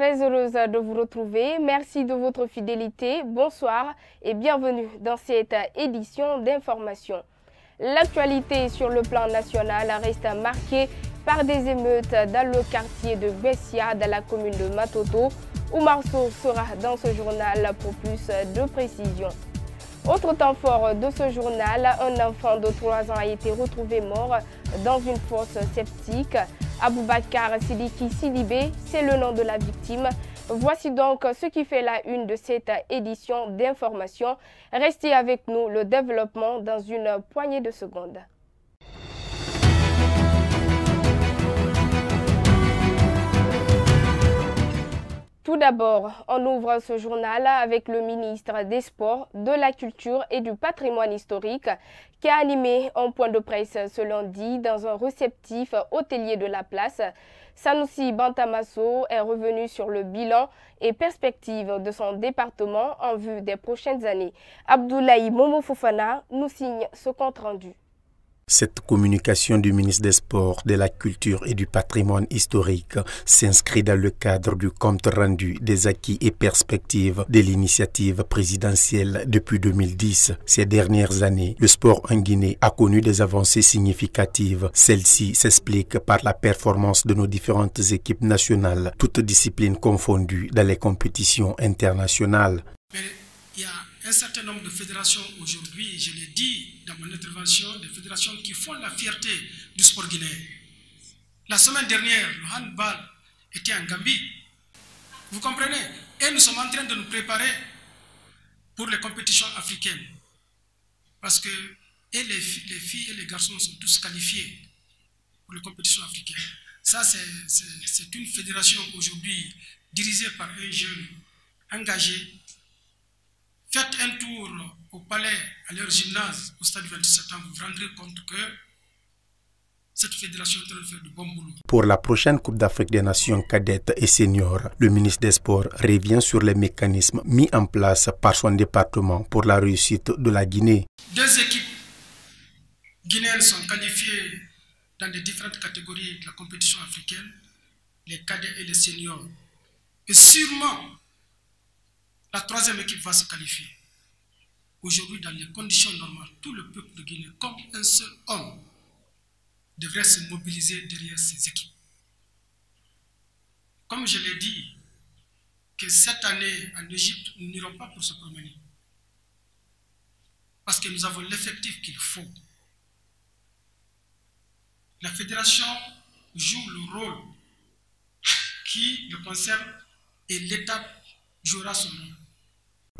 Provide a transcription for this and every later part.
très heureuse de vous retrouver. Merci de votre fidélité. Bonsoir et bienvenue dans cette édition d'information. L'actualité sur le plan national reste marquée par des émeutes dans le quartier de Bessia, dans la commune de Matoto, où Marceau sera dans ce journal pour plus de précisions. Autre temps fort de ce journal, un enfant de 3 ans a été retrouvé mort dans une fosse septique. Aboubakar Sidiki Sidibé, c'est le nom de la victime. Voici donc ce qui fait la une de cette édition d'information. Restez avec nous, le développement dans une poignée de secondes. Tout d'abord, on ouvre ce journal avec le ministre des Sports, de la Culture et du Patrimoine historique qui a animé un point de presse ce lundi dans un réceptif hôtelier de la place. Sanoussi Bantamasso est revenu sur le bilan et perspectives de son département en vue des prochaines années. Abdoulaye Momo Fofana nous signe ce compte rendu. Cette communication du ministre des Sports, de la Culture et du Patrimoine historique s'inscrit dans le cadre du compte rendu des acquis et perspectives de l'initiative présidentielle depuis 2010. Ces dernières années, le sport en Guinée a connu des avancées significatives. Celle-ci s'explique par la performance de nos différentes équipes nationales, toutes disciplines confondues dans les compétitions internationales. Il y a un certain nombre de fédérations aujourd'hui, je l'ai dit dans mon intervention, des fédérations qui font la fierté du sport guinéen. La semaine dernière, le handball était en Gambie. Vous comprenez? Et nous sommes en train de nous préparer pour les compétitions africaines. Parce que et les filles et les garçons sont tous qualifiés pour les compétitions africaines. Ça, c'est une fédération aujourd'hui dirigée par un jeune engagé. Faites un tour au palais, à leur gymnase, au stade du 27 septembre, vous vous rendrez compte que cette fédération est en train de faire du bon boulot. Pour la prochaine Coupe d'Afrique des Nations cadettes et seniors, le ministre des Sports revient sur les mécanismes mis en place par son département pour la réussite de la Guinée. 2 équipes guinéennes sont qualifiées dans les différentes catégories de la compétition africaine, les cadets et les seniors. Et sûrement, la 3e équipe va se qualifier. Aujourd'hui, dans les conditions normales, tout le peuple de Guinée, comme un seul homme, devrait se mobiliser derrière ces équipes. Comme je l'ai dit, que cette année en Égypte, nous n'irons pas pour se promener. Parce que nous avons l'effectif qu'il faut. La fédération joue le rôle qui le concerne et l'État jouera son rôle.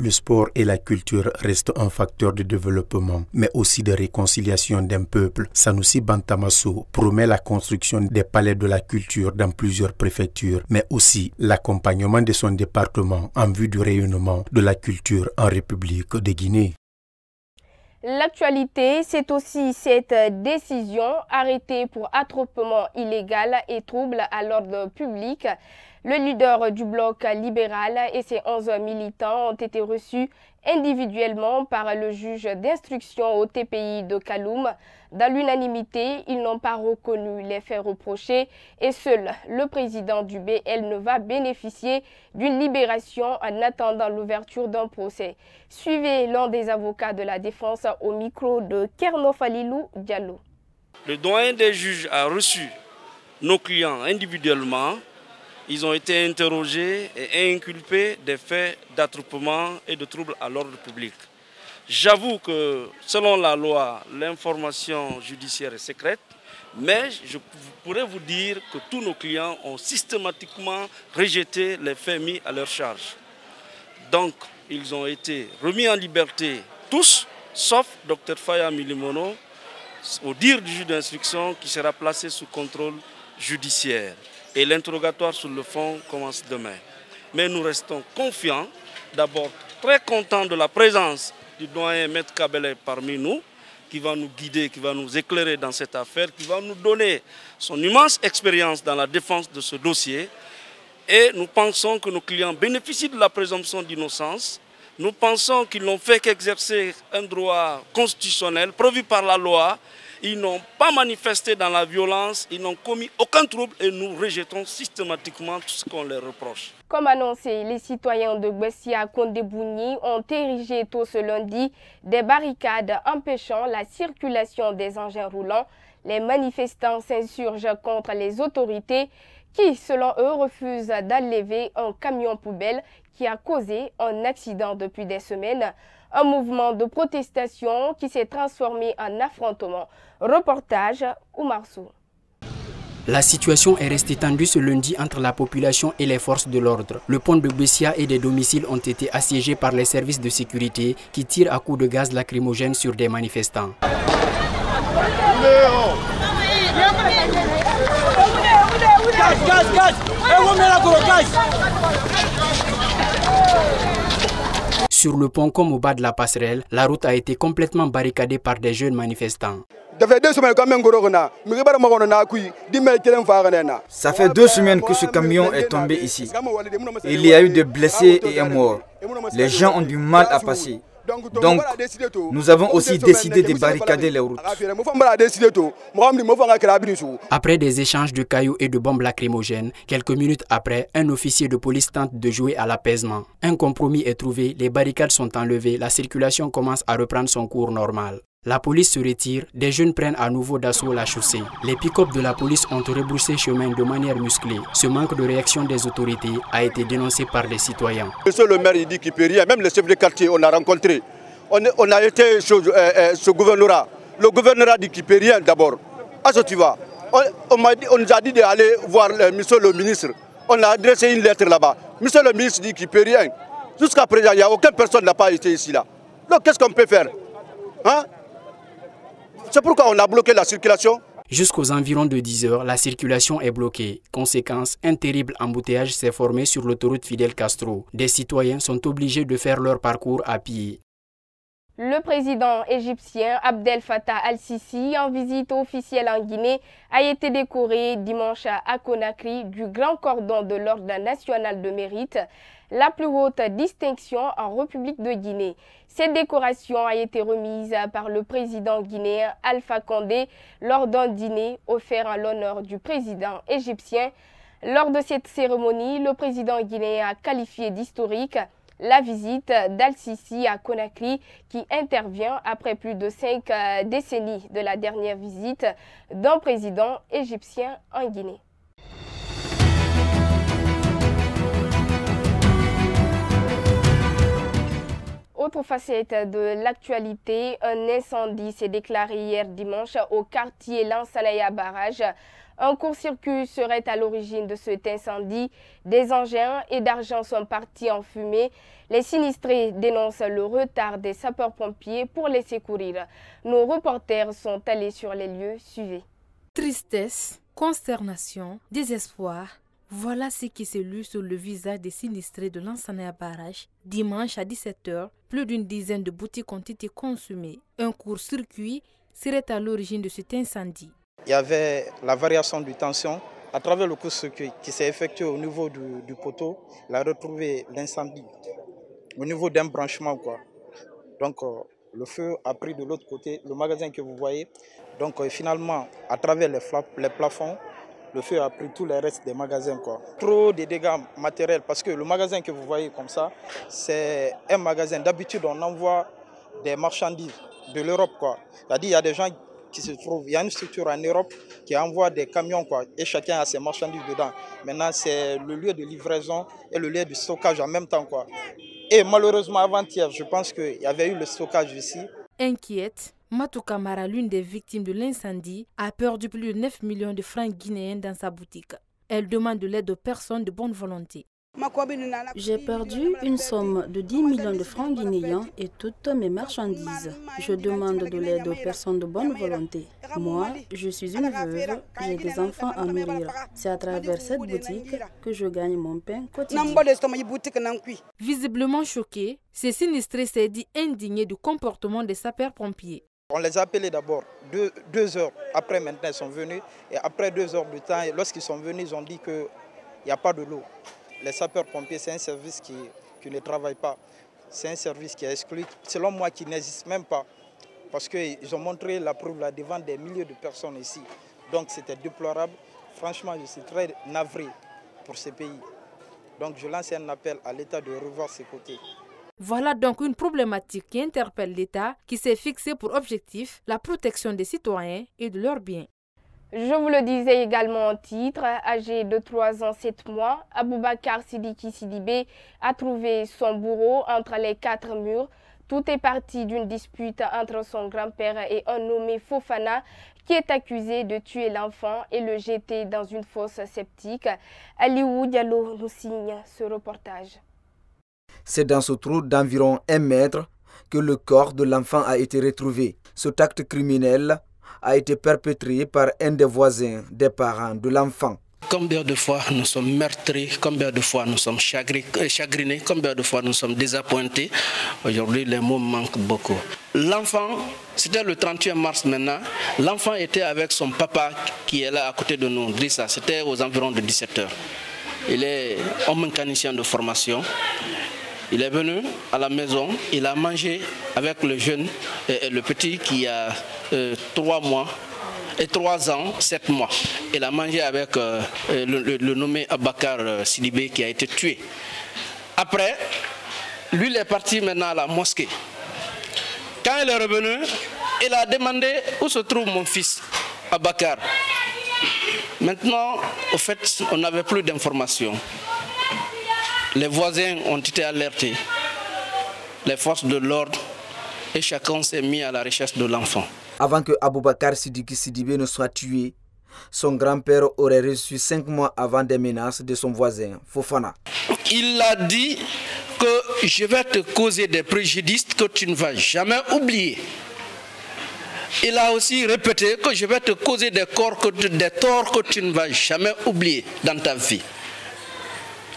Le sport et la culture restent un facteur de développement, mais aussi de réconciliation d'un peuple. Sanoussi Bantamasso promet la construction des palais de la culture dans plusieurs préfectures, mais aussi l'accompagnement de son département en vue du rayonnement de la culture en République de Guinée. L'actualité, c'est aussi cette décision arrêtée pour attroupement illégal et trouble à l'ordre public. Le leader du bloc libéral et ses 11 militants ont été reçus individuellement par le juge d'instruction au TPI de Kaloum. Dans l'unanimité, ils n'ont pas reconnu les faits reprochés et seul le président du BL ne va bénéficier d'une libération en attendant l'ouverture d'un procès. Suivez l'un des avocats de la défense au micro de Kerno Falilou Diallo. Le doyen des juges a reçu nos clients individuellement. Ils ont été interrogés et inculpés des faits d'attroupement et de troubles à l'ordre public. J'avoue que selon la loi, l'information judiciaire est secrète, mais je pourrais vous dire que tous nos clients ont systématiquement rejeté les faits mis à leur charge. Donc, ils ont été remis en liberté tous, sauf Dr Faya Milimono, au dire du juge d'instruction qui sera placé sous contrôle judiciaire. Et l'interrogatoire sur le fond commence demain. Mais nous restons confiants, d'abord très contents de la présence du doyen Maître Kabele parmi nous, qui va nous guider, qui va nous éclairer dans cette affaire, qui va nous donner son immense expérience dans la défense de ce dossier. Et nous pensons que nos clients bénéficient de la présomption d'innocence. Nous pensons qu'ils n'ont fait qu'exercer un droit constitutionnel prévu par la loi. Ils n'ont pas manifesté dans la violence, ils n'ont commis aucun trouble et nous rejetons systématiquement tout ce qu'on leur reproche. Comme annoncé, les citoyens de Gbessia-Kondebougni ont érigé tôt ce lundi des barricades empêchant la circulation des engins roulants. Les manifestants s'insurgent contre les autorités qui, selon eux, refusent d'enlever un camion poubelle qui a causé un accident depuis des semaines. Un mouvement de protestation qui s'est transformé en affrontement. Reportage Oumar Sow. La situation est restée tendue ce lundi entre la population et les forces de l'ordre. Le pont de Gbessia et des domiciles ont été assiégés par les services de sécurité qui tirent à coups de gaz lacrymogène sur des manifestants. Sur le pont comme au bas de la passerelle, la route a été complètement barricadée par des jeunes manifestants. Ça fait 2 semaines que ce camion est tombé ici. Il y a eu des blessés et un mort. Les gens ont du mal à passer. Donc, nous avons aussi décidé de barricader les routes. Après des échanges de cailloux et de bombes lacrymogènes, quelques minutes après, un officier de police tente de jouer à l'apaisement. Un compromis est trouvé, les barricades sont enlevées, la circulation commence à reprendre son cours normal. La police se retire, des jeunes prennent à nouveau d'assaut la chaussée. Les pick-up de la police ont rebroussé chemin de manière musclée. Ce manque de réaction des autorités a été dénoncé par des citoyens. Monsieur le maire, il dit qu'il ne peut rien, même le chef de quartier, on a rencontré. On a été ce gouvernorat. Le gouvernorat dit qu'il ne peut rien d'abord. À ce tu vas. On nous a dit d'aller voir monsieur le ministre. On a adressé une lettre là-bas. Monsieur le ministre dit qu'il ne peut rien. Jusqu'à présent, il n'y a aucune personne qui n'a pas été ici là. Donc qu'est-ce qu'on peut faire, hein? C'est pourquoi on a bloqué la circulation. Jusqu'aux environs de 10 heures, la circulation est bloquée. Conséquence, un terrible embouteillage s'est formé sur l'autoroute Fidel Castro. Des citoyens sont obligés de faire leur parcours à pied. Le président égyptien Abdel Fattah al-Sisi, en visite officielle en Guinée, a été décoré dimanche à Conakry du Grand Cordon de l'Ordre national de mérite, la plus haute distinction en République de Guinée. Cette décoration a été remise par le président guinéen Alpha Condé lors d'un dîner offert en l'honneur du président égyptien. Lors de cette cérémonie, le président guinéen a qualifié d'historique la visite d'Al-Sisi à Conakry qui intervient après plus de 5 décennies de la dernière visite d'un président égyptien en Guinée. Autre facette de l'actualité, un incendie s'est déclaré hier dimanche au quartier Lansanaya Barrage. Un court-circuit serait à l'origine de cet incendie. Des engins et d'argent sont partis en fumée. Les sinistrés dénoncent le retard des sapeurs-pompiers pour les secourir. Nos reporters sont allés sur les lieux. Suivez. Tristesse, consternation, désespoir. Voilà ce qui s'est lu sur le visage des sinistrés de Lansanaya Barrage. Dimanche à 17 h, plus d'une dizaine de boutiques ont été consumées. Un court-circuit serait à l'origine de cet incendie. Il y avait la variation de tension. À travers le court-circuit qui s'est effectué au niveau du poteau, il a retrouvé l'incendie au niveau d'un branchement, quoi. Donc le feu a pris de l'autre côté, le magasin que vous voyez. Donc finalement, à travers les plafonds, le feu a pris tous les restes des magasins, quoi. Trop de dégâts matériels parce que le magasin que vous voyez comme ça, c'est un magasin. D'habitude, on envoie des marchandises de l'Europe, quoi. C'est-à-dire, il y a des gens qui se trouvent, il y a une structure en Europe qui envoie des camions, quoi, et chacun a ses marchandises dedans. Maintenant, c'est le lieu de livraison et le lieu de stockage en même temps, quoi. Et malheureusement, avant-hier, je pense qu'il y avait eu le stockage ici. Inquiète, Matou Kamara, l'une des victimes de l'incendie, a perdu plus de 9 millions de francs guinéens dans sa boutique. Elle demande de l'aide aux personnes de bonne volonté. J'ai perdu une somme de 10 millions de francs guinéens et toutes mes marchandises. Je demande de l'aide aux personnes de bonne volonté. Moi, je suis une veuve, j'ai des enfants à nourrir. C'est à travers cette boutique que je gagne mon pain quotidien. Visiblement choqué, ces sinistrés s'est dit indignés du comportement des sapeurs-pompiers. On les a appelés d'abord 2 heures après, maintenant ils sont venus. Et après 2 heures de temps, lorsqu'ils sont venus, ils ont dit qu'il n'y a pas de l'eau. Les sapeurs-pompiers, c'est un service qui ne travaille pas. C'est un service qui est exclu, selon moi, qui n'existe même pas. Parce qu'ils ont montré la preuve là devant des milliers de personnes ici. Donc c'était déplorable. Franchement, je suis très navré pour ces pays. Donc je lance un appel à l'État de revoir ses côtés. Voilà donc une problématique qui interpelle l'État qui s'est fixé pour objectif la protection des citoyens et de leurs biens. Je vous le disais également en titre, âgé de 3 ans 7 mois, Aboubakar Sidiki Sidibé a trouvé son bourreau entre les 4 murs. Tout est parti d'une dispute entre son grand-père et un nommé Fofana qui est accusé de tuer l'enfant et le jeter dans une fosse septique. Aliou Diallo nous signe ce reportage. C'est dans ce trou d'environ 1 mètre que le corps de l'enfant a été retrouvé. Cet acte criminel a été perpétré par un des voisins des parents de l'enfant. Combien de fois nous sommes meurtris, combien de fois nous sommes chagrinés, combien de fois nous sommes désappointés. Aujourd'hui, les mots manquent beaucoup. L'enfant, c'était le 31 mars maintenant, l'enfant était avec son papa qui est là à côté de nous, Drissa, c'était aux environs de 17 h. Il est homme mécanicien de formation. Il est venu à la maison, il a mangé avec le jeune, le petit qui a 3 mois et 3 ans, 7 mois. Il a mangé avec le nommé Aboubakar Sidibé qui a été tué. Après, lui il est parti maintenant à la mosquée. Quand il est revenu, il a demandé où se trouve mon fils, Aboubakar. Maintenant, au fait, on n'avait plus d'informations. Les voisins ont été alertés, les forces de l'ordre, et chacun s'est mis à la recherche de l'enfant. Avant que Aboubakar Sidiki Sidibé ne soit tué, son grand-père aurait reçu 5 mois avant des menaces de son voisin, Fofana. Il a dit que je vais te causer des préjudices que tu ne vas jamais oublier. Il a aussi répété que je vais te causer des torts que tu ne vas jamais oublier dans ta vie.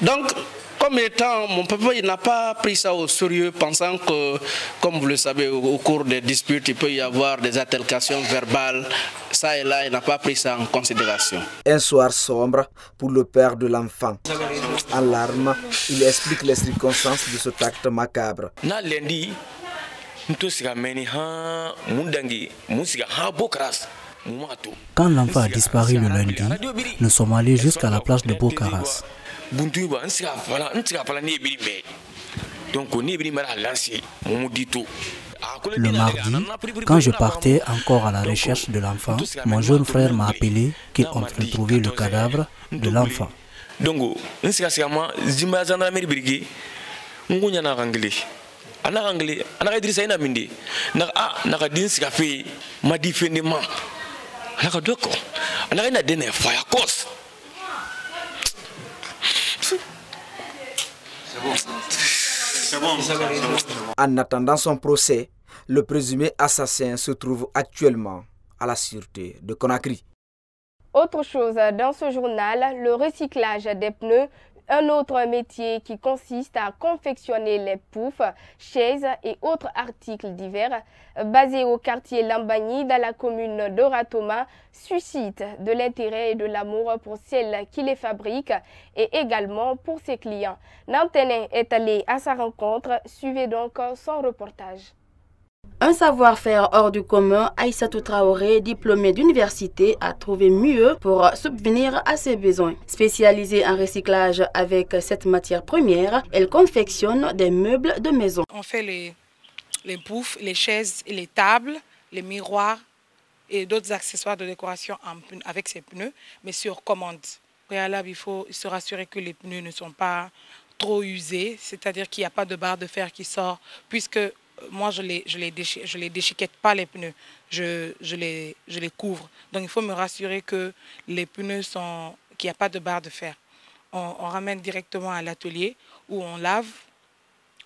Donc, comme étant, mon papa il n'a pas pris ça au sérieux, pensant que, comme vous le savez, au cours des disputes, il peut y avoir des altercations verbales. Ça et là, il n'a pas pris ça en considération. Un soir sombre pour le père de l'enfant. En larmes, il explique les circonstances de cet acte macabre. Quand l'enfant a disparu le lundi, nous sommes allés jusqu'à la place de Bokaras. Le mardi, quand je partais encore à la recherche de l'enfant, mon jeune frère m'a appelé qu'ils ont retrouvé le cadavre de l'enfant. En attendant son procès, le présumé assassin se trouve actuellement à la sûreté de Conakry. Autre chose dans ce journal, le recyclage des pneus, un autre métier qui consiste à confectionner les poufs, chaises et autres articles divers, basé au quartier Lambagny dans la commune de Ratoma, suscite de l'intérêt et de l'amour pour celles qui les fabriquent et également pour ses clients. Nantenin est allé à sa rencontre, suivez donc son reportage. Un savoir-faire hors du commun, Aïssatou Traoré, diplômée d'université, a trouvé mieux pour subvenir à ses besoins. Spécialisée en recyclage avec cette matière première, elle confectionne des meubles de maison. On fait les poufs, les chaises et les tables, les miroirs et d'autres accessoires de décoration avec ces pneus, mais sur commande. Au préalable, il faut se rassurer que les pneus ne sont pas trop usés, c'est-à-dire qu'il n'y a pas de barre de fer qui sort, puisque moi, je les déchiquette pas les pneus, je les couvre. Donc, il faut me rassurer que les pneus qu'il n'y a pas de barre de fer. On ramène directement à l'atelier où on lave,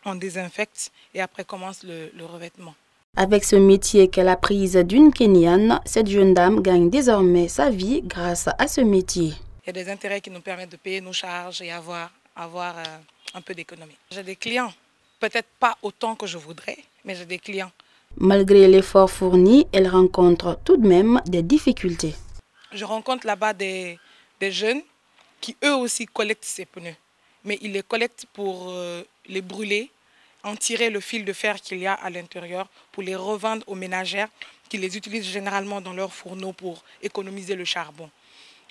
on désinfecte et après commence le revêtement. Avec ce métier qu'elle a prise d'une Kenyane, cette jeune dame gagne désormais sa vie grâce à ce métier. Il y a des intérêts qui nous permettent de payer nos charges et avoir un peu d'économie. J'ai des clients. Peut-être pas autant que je voudrais, mais j'ai des clients. Malgré l'effort fourni, elle rencontre tout de même des difficultés. Je rencontre là-bas des jeunes qui eux aussi collectent ces pneus. Mais ils les collectent pour les brûler, en tirer le fil de fer qu'il y a à l'intérieur, pour les revendre aux ménagères qui les utilisent généralement dans leurs fourneaux pour économiser le charbon.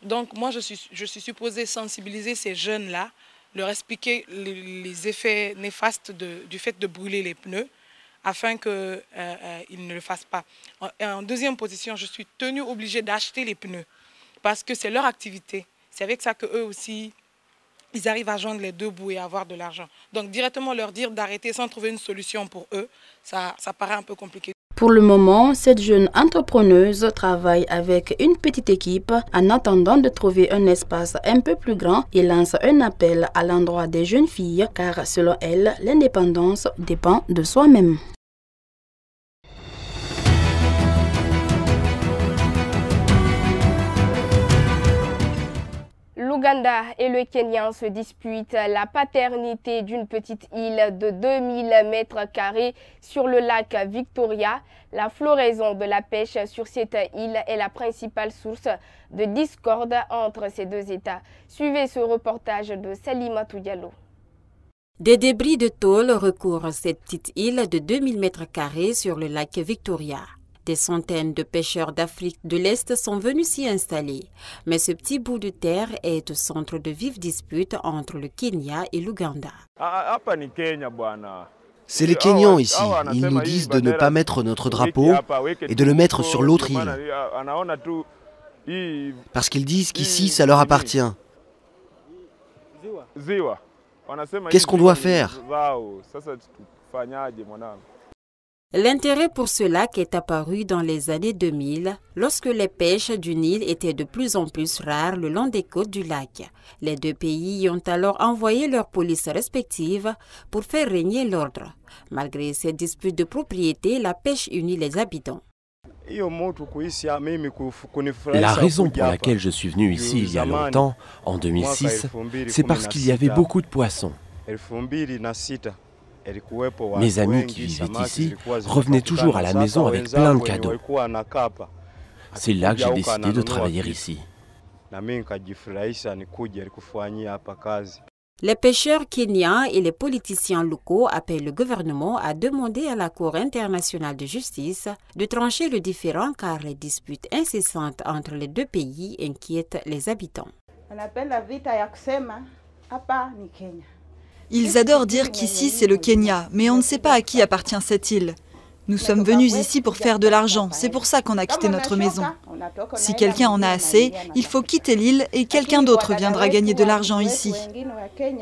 Donc moi, je suis supposée sensibiliser ces jeunes-là leur expliquer les effets néfastes du fait de brûler les pneus afin qu'ils ne le fassent pas. En deuxième position, je suis obligée d'acheter les pneus parce que c'est leur activité. C'est avec ça qu'eux aussi, ils arrivent à joindre les deux bouts et à avoir de l'argent. Donc directement leur dire d'arrêter sans trouver une solution pour eux, ça paraît un peu compliqué. Pour le moment, cette jeune entrepreneuse travaille avec une petite équipe en attendant de trouver un espace un peu plus grand et lance un appel à l'endroit des jeunes filles car selon elle, l'indépendance dépend de soi-même. L'Ouganda et le Kenya se disputent la paternité d'une petite île de 2000 m² sur le lac Victoria. La floraison de la pêche sur cette île est la principale source de discorde entre ces deux États. Suivez ce reportage de Salimatou Diallo. Des débris de tôle recouvrent cette petite île de 2000 m² sur le lac Victoria. Des centaines de pêcheurs d'Afrique de l'Est sont venus s'y installer. Mais ce petit bout de terre est au centre de vives disputes entre le Kenya et l'Ouganda. C'est les Kenyans ici. Ils nous disent de ne pas mettre notre drapeau et de le mettre sur l'autre île. Parce qu'ils disent qu'ici, ça leur appartient. Qu'est-ce qu'on doit faire ? L'intérêt pour ce lac est apparu dans les années 2000, lorsque les pêches du Nil étaient de plus en plus rares le long des côtes du lac. Les deux pays ont alors envoyé leurs polices respectives pour faire régner l'ordre. Malgré ces disputes de propriété, la pêche unit les habitants. La raison pour laquelle je suis venu ici il y a longtemps, en 2006, c'est parce qu'il y avait beaucoup de poissons. Mes amis qui vivaient ici revenaient toujours à la maison avec plein de cadeaux. C'est là que j'ai décidé de travailler ici. Les pêcheurs kenyans et les politiciens locaux appellent le gouvernement à demander à la Cour internationale de justice de trancher le différend car les disputes incessantes entre les deux pays inquiètent les habitants. Ils adorent dire qu'ici c'est le Kenya, mais on ne sait pas à qui appartient cette île. Nous sommes venus ici pour faire de l'argent, c'est pour ça qu'on a quitté notre maison. Si quelqu'un en a assez, il faut quitter l'île et quelqu'un d'autre viendra gagner de l'argent ici.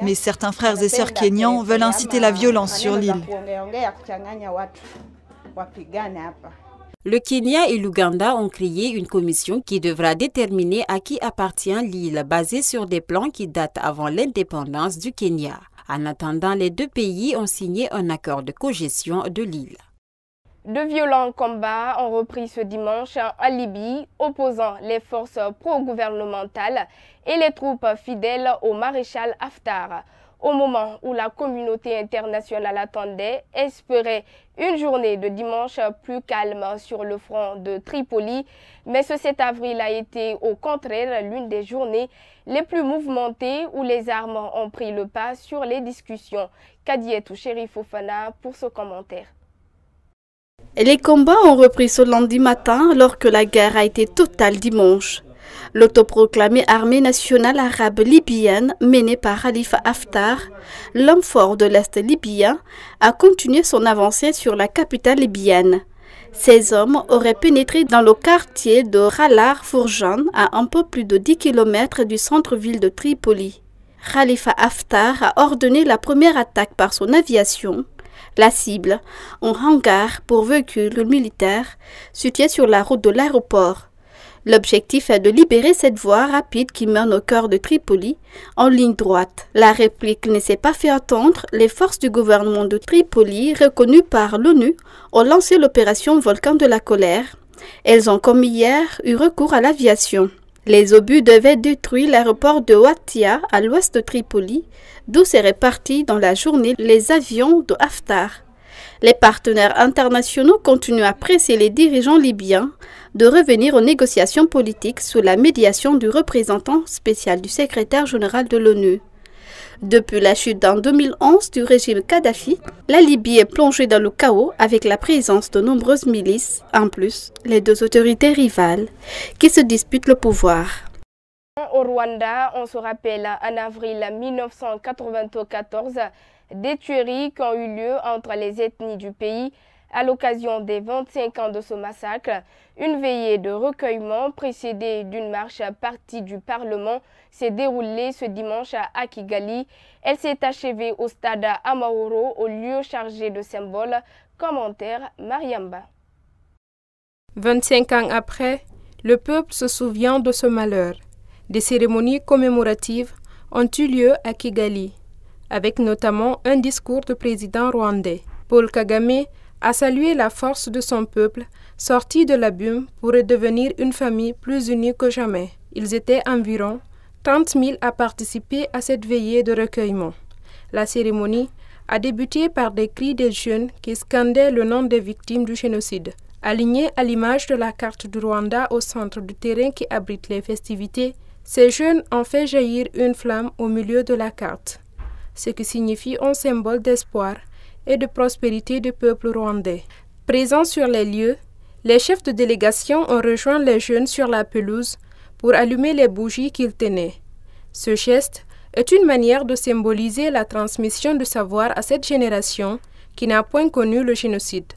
Mais certains frères et sœurs kenyans veulent inciter la violence sur l'île. Le Kenya et l'Ouganda ont créé une commission qui devra déterminer à qui appartient l'île basée sur des plans qui datent avant l'indépendance du Kenya. En attendant, les deux pays ont signé un accord de cogestion de l'île. De violents combats ont repris ce dimanche en Libye, opposant les forces pro-gouvernementales et les troupes fidèles au maréchal Haftar. Au moment où la communauté internationale attendait, espérait une journée de dimanche plus calme sur le front de Tripoli, mais ce 7 avril a été au contraire l'une des journées les plus mouvementées où les armes ont pris le pas sur les discussions. Kadietou Chérif Fofana pour ce commentaire. Les combats ont repris ce lundi matin alors que la guerre a été totale dimanche. L'autoproclamée armée nationale arabe libyenne menée par Khalifa Haftar, l'homme fort de l'Est libyen, a continué son avancée sur la capitale libyenne. Ces hommes auraient pénétré dans le quartier de Khalar Fourjan, à un peu plus de 10 km du centre-ville de Tripoli. Khalifa Haftar a ordonné la première attaque par son aviation. La cible, un hangar pour véhicules militaires situé sur la route de l'aéroport. L'objectif est de libérer cette voie rapide qui mène au cœur de Tripoli en ligne droite. La réplique ne s'est pas fait attendre. Les forces du gouvernement de Tripoli, reconnues par l'ONU, ont lancé l'opération Volcan de la colère. Elles ont, comme hier, eu recours à l'aviation. Les obus devaient détruire l'aéroport de Ouattia à l'ouest de Tripoli, d'où seraient partis dans la journée les avions de Haftar. Les partenaires internationaux continuent à presser les dirigeants libyens de revenir aux négociations politiques sous la médiation du représentant spécial du secrétaire général de l'ONU. Depuis la chute en 2011 du régime Kadhafi, la Libye est plongée dans le chaos avec la présence de nombreuses milices, en plus les deux autorités rivales qui se disputent le pouvoir. Au Rwanda, on se rappelle en avril 1994 des tueries qui ont eu lieu entre les ethnies du pays à l'occasion des 25 ans de ce massacre. Une veillée de recueillement précédée d'une marche partie du Parlement s'est déroulée ce dimanche à Kigali. Elle s'est achevée au stade Amahoro, au lieu chargé de symboles. Commentaire Mariamba. 25 ans après, le peuple se souvient de ce malheur. Des cérémonies commémoratives ont eu lieu à Kigali, avec notamment un discours du président rwandais. Paul Kagame a salué la force de son peuple, sorti de l'abîme pour devenir une famille plus unie que jamais. Ils étaient environ 30 000 à participer à cette veillée de recueillement. La cérémonie a débuté par des cris des jeunes qui scandaient le nom des victimes du génocide. Alignés à l'image de la carte du Rwanda au centre du terrain qui abrite les festivités, ces jeunes ont fait jaillir une flamme au milieu de la carte, ce qui signifie un symbole d'espoir et de prospérité du peuple rwandais. Présents sur les lieux, les chefs de délégation ont rejoint les jeunes sur la pelouse pour allumer les bougies qu'ils tenaient. Ce geste est une manière de symboliser la transmission du savoir à cette génération qui n'a point connu le génocide.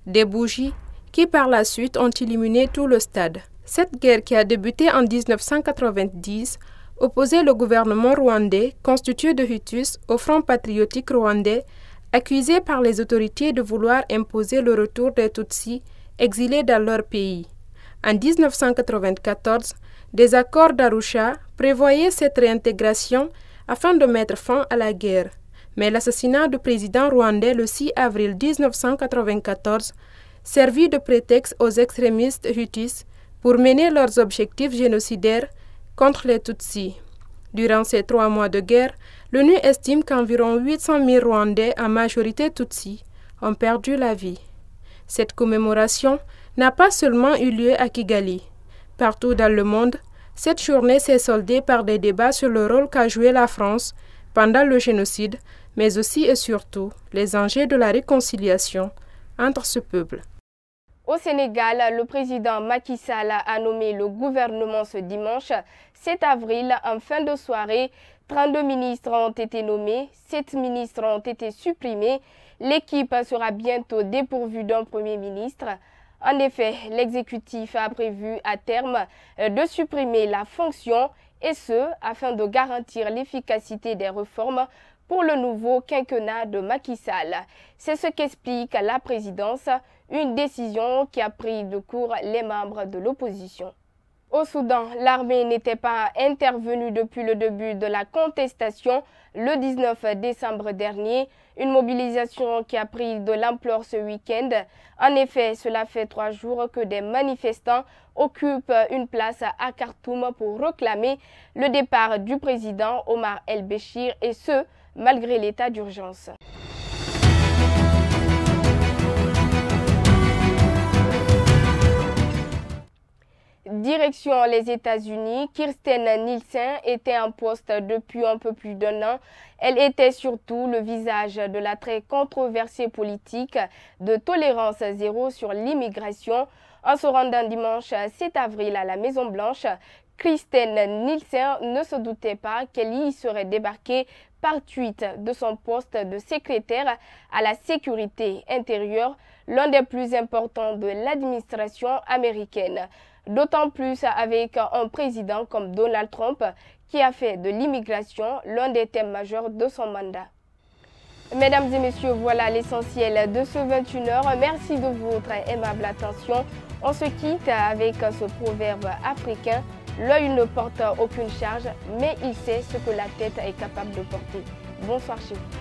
Des bougies qui par la suite ont illuminé tout le stade. Cette guerre qui a débuté en 1990 opposait le gouvernement rwandais constitué de Hutus au Front patriotique rwandais, accusé par les autorités de vouloir imposer le retour des Tutsis exilés dans leur pays. En 1994, des accords d'Arusha prévoyaient cette réintégration afin de mettre fin à la guerre. Mais l'assassinat du président rwandais le 6 avril 1994 servit de prétexte aux extrémistes Hutus pour mener leurs objectifs génocidaires contre les Tutsis. Durant ces 3 mois de guerre, l'ONU estime qu'environ 800 000 Rwandais, en majorité Tutsis, ont perdu la vie. Cette commémoration n'a pas seulement eu lieu à Kigali. Partout dans le monde, cette journée s'est soldée par des débats sur le rôle qu'a joué la France pendant le génocide, mais aussi et surtout les enjeux de la réconciliation entre ce peuple. Au Sénégal, le président Macky Sall a nommé le gouvernement ce dimanche 7 avril en fin de soirée. 32 ministres ont été nommés, 7 ministres ont été supprimés. L'équipe sera bientôt dépourvue d'un premier ministre. En effet, l'exécutif a prévu à terme de supprimer la fonction, et ce, afin de garantir l'efficacité des réformes pour le nouveau quinquennat de Macky Sall. C'est ce qu'explique la présidence, une décision qui a pris de court les membres de l'opposition. Au Soudan, l'armée n'était pas intervenue depuis le début de la contestation le 19 décembre dernier, une mobilisation qui a pris de l'ampleur ce week-end. En effet, cela fait 3 jours que des manifestants occupent une place à Khartoum pour réclamer le départ du président Omar el-Béchir, et ce, malgré l'état d'urgence. Direction les États-Unis, Kirstjen Nielsen était en poste depuis un peu plus d'1 an. Elle était surtout le visage de la très controversée politique de tolérance zéro sur l'immigration. En se rendant dimanche 7 avril à la Maison-Blanche, Kirstjen Nielsen ne se doutait pas qu'elle y serait débarquée par tweet de son poste de secrétaire à la sécurité intérieure, l'un des plus importants de l'administration américaine. D'autant plus avec un président comme Donald Trump qui a fait de l'immigration l'un des thèmes majeurs de son mandat. Mesdames et messieurs, voilà l'essentiel de ce 21h. Merci de votre aimable attention. On se quitte avec ce proverbe africain. L'œil ne porte aucune charge, mais il sait ce que la tête est capable de porter. Bonsoir chez vous.